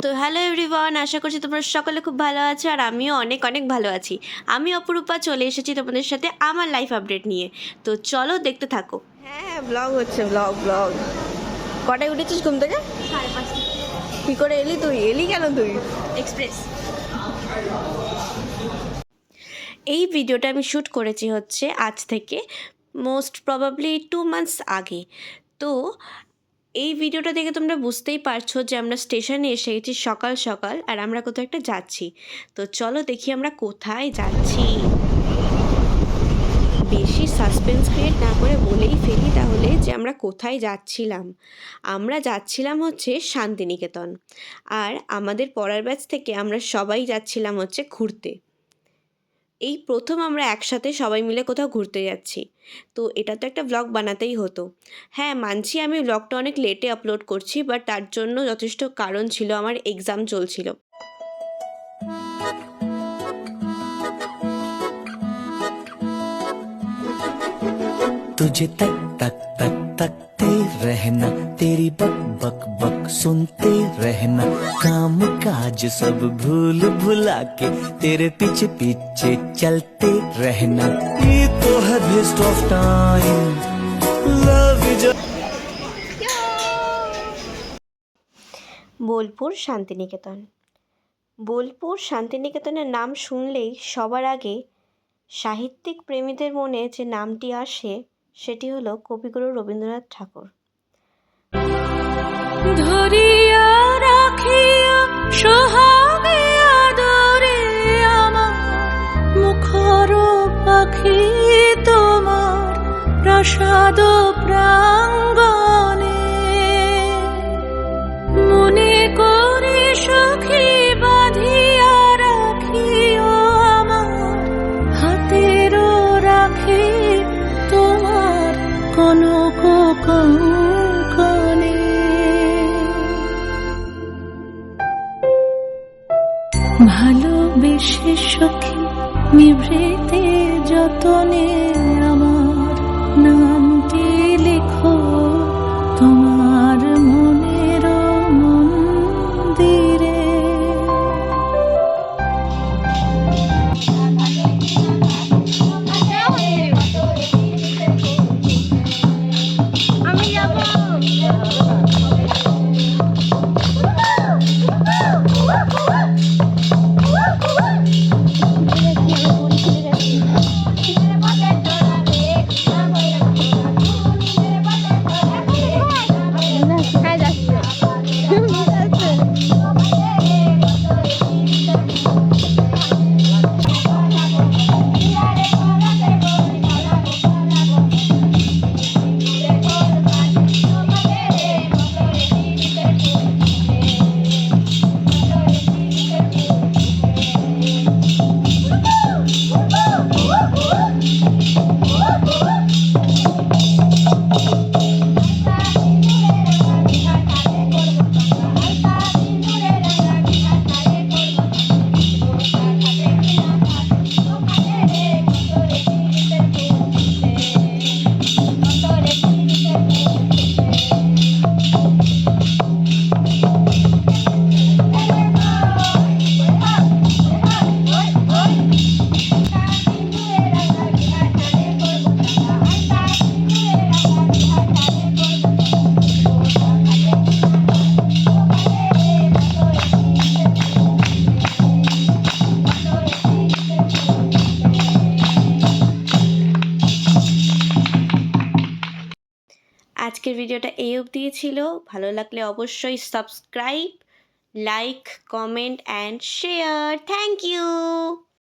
তো hello everyone, আশা করছি তোমরা সকলে খুব ভালো আছো আর আমিও অনেক অনেক ভালো আছি। আমি অপরূপা চলে এসেছি তোমাদের সাথে আমার লাইফ আপডেট নিয়ে। তো চলো দেখতে থাকো। হ্যাঁ ব্লগ হচ্ছে, ব্লগ কটায় উঠেছিস ঘুম থেকে? 5:30 কী করে এলি কেন তুই? এক্সপ্রেস। এই ভিডিওটা আমি শ্যুট করেছি হচ্ছে আজ থেকে মোস্ট প্রবাবলি 2 মান্থস আগে। তো এই ভিডিওটা দেখে তোমরা বুঝতেই পারছো যে আমরা স্টেশনে এসে গেছি সকাল সকাল আর আমরা কোথাও একটা যাচ্ছি। তো চলো দেখি আমরা কোথায় যাচ্ছি। বেশি সাসপেন্স ক্রিয়েট না করে বলেই ফেলি তাহলে যে আমরা কোথায় যাচ্ছিলাম। আমরা যাচ্ছিলাম হচ্ছে শান্তিনিকেতন, আর আমাদের পড়ার ব্যাচ থেকে আমরা সবাই যাচ্ছিলাম হচ্ছে ঘুরতে। এই প্রথম আমরা একসাথে সবাই মিলে কোথাও ঘুরতে যাচ্ছি। তো এটা তো একটা ব্লগ বানাতেই হতো। হ্যাঁ মানছি আমি ব্লগটা অনেক লেটে আপলোড করছি, বাট তার জন্য যথেষ্ট কারণ ছিল, আমার এক্সাম চলছিল। तुझे तक तक तक तकते रहना, तेरी बक बक बक सुनते रहना, काम काज सब भूल भुला के तेरे पीछे पीछे चलते रहना, ये तो है best of time, love you. Bolpur Santiniketan. Bolpur শান্তিনিকেতনের নাম শুনলেই সবার আগে সাহিত্যিক প্রেমীদের মনে যে নামটি আসে সেটি হলো কবিগুরু রবীন্দ্রনাথ ঠাকুর। ধরিয়া রাখিয়া সোহাগে আদরে আমার মুখর পাখি তোমার প্রাসাদ প্রাঙ্গণে, মনে করে সখী বাঁধিয়া রাখিও আমার হাতের রাখে তোমার কনক কঙ্কণে। ভালোবেসে সখী নিভৃতে যতনে আমার নামটি লিখো তোমার মনের মন্দিরে। আমি যাবো। আজকের ভিডিওটা এই অবধি ছিল। ভালো লাগলে অবশ্যই subscribe, like, comment and share. Thank you.